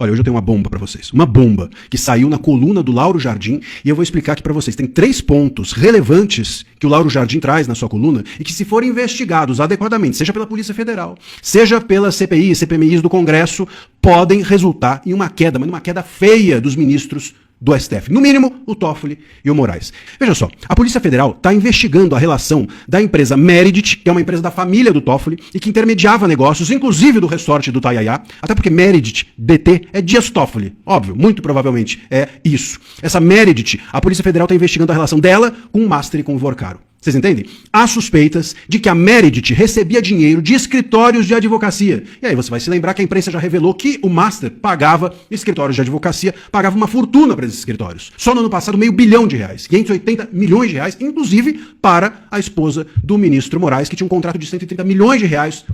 Olha, hoje eu tenho uma bomba pra vocês. Uma bomba que saiu na coluna do Lauro Jardim e eu vou explicar aqui pra vocês. Tem 3 pontos relevantes que o Lauro Jardim traz na sua coluna e que, se forem investigados adequadamente, seja pela Polícia Federal, seja pela CPI, CPMIs do Congresso, podem resultar em uma queda, mas uma queda feia dos ministros do STF. No mínimo, o Toffoli e o Moraes. Veja só, a Polícia Federal está investigando a relação da empresa Meredith, que é uma empresa da família do Toffoli, e que intermediava negócios, inclusive do resort do Tayaya, até porque Meredith, DT, é Dias Toffoli. Óbvio, muito provavelmente é isso. Essa Meredith, a Polícia Federal está investigando a relação dela com o Master e com o Vorcaro. Vocês entendem? Há suspeitas de que a Meredith recebia dinheiro de escritórios de advocacia. E aí você vai se lembrar que a imprensa já revelou que o Master pagava escritórios de advocacia, pagava uma fortuna para esses escritórios. Só no ano passado, R$500 milhão, 580 milhões de reais, inclusive para a esposa do ministro Moraes, que tinha um contrato de R$130 milhões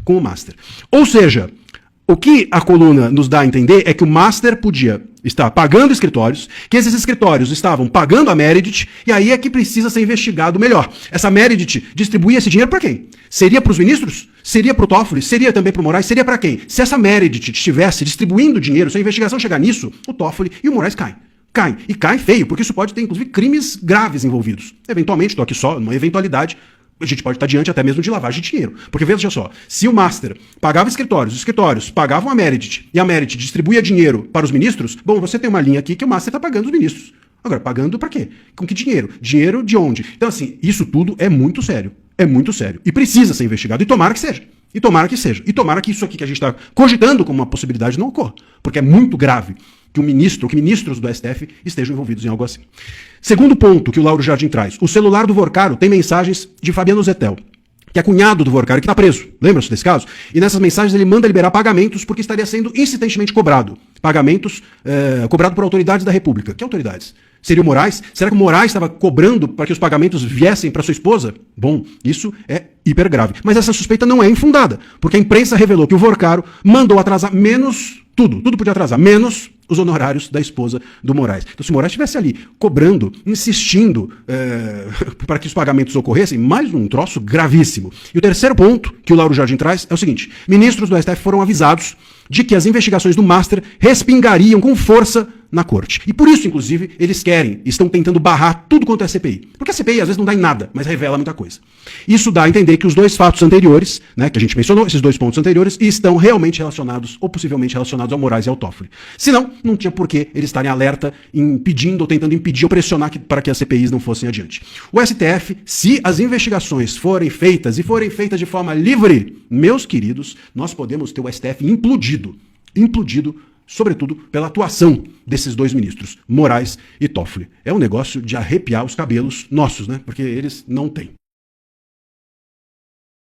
com o Master. Ou seja, o que a coluna nos dá a entender é que o Master podia estar pagando escritórios, que esses escritórios estavam pagando a Meredith, e aí é que precisa ser investigado melhor. Essa Meredith distribuía esse dinheiro para quem? Seria para os ministros? Seria para o Toffoli? Seria também para o Moraes? Seria para quem? Se essa Meredith estivesse distribuindo dinheiro, se a investigação chegar nisso, o Toffoli e o Moraes caem. Caem. E caem feio, porque isso pode ter, inclusive, crimes graves envolvidos. Eventualmente, estou aqui só numa eventualidade, a gente pode estar diante até mesmo de lavagem de dinheiro. Porque veja só, se o Master pagava escritórios, os escritórios pagavam a Meredith e a Meredith distribuía dinheiro para os ministros, bom, você tem uma linha aqui que o Master está pagando os ministros. Agora, pagando para quê? Com que dinheiro? Dinheiro de onde? Então, assim, isso tudo é muito sério. É muito sério. E precisa ser investigado. E tomara que seja. E tomara que seja. E tomara que isso aqui que a gente está cogitando como uma possibilidade não ocorra. Porque é muito grave que o ministro, ou que ministros do STF estejam envolvidos em algo assim. Segundo ponto que o Lauro Jardim traz. O celular do Vorcaro tem mensagens de Fabiano Zettel, que é cunhado do Vorcaro, que está preso. Lembra-se desse caso? E nessas mensagens ele manda liberar pagamentos porque estaria sendo insistentemente cobrado. Pagamentos cobrados por autoridades da República. Que autoridades? Seria o Moraes? Será que o Moraes estava cobrando para que os pagamentos viessem para sua esposa? Bom, isso é hiper grave. Mas essa suspeita não é infundada, porque a imprensa revelou que o Vorcaro mandou atrasar menos tudo podia atrasar, menos os honorários da esposa do Moraes. Então, se o Moraes estivesse ali cobrando, insistindo para que os pagamentos ocorressem, mais um troço gravíssimo. E o terceiro ponto que o Lauro Jardim traz é o seguinte: ministros do STF foram avisados de que as investigações do Master respingariam com força na corte. E por isso, inclusive, eles estão tentando barrar tudo quanto é CPI. Porque a CPI às vezes não dá em nada, mas revela muita coisa. Isso dá a entender que os 2 fatos anteriores, né, que a gente mencionou, esses 2 pontos anteriores, estão realmente relacionados, ou possivelmente relacionados ao Moraes e ao Toffoli. Senão, não tinha por que eles estarem alerta, impedindo ou tentando impedir ou pressionar para que as CPIs não fossem adiante. O STF, se as investigações forem feitas e forem feitas de forma livre, meus queridos, nós podemos ter o STF implodido, sobretudo pela atuação desses 2 ministros, Moraes e Toffoli. É um negócio de arrepiar os cabelos nossos, né? Porque eles não têm.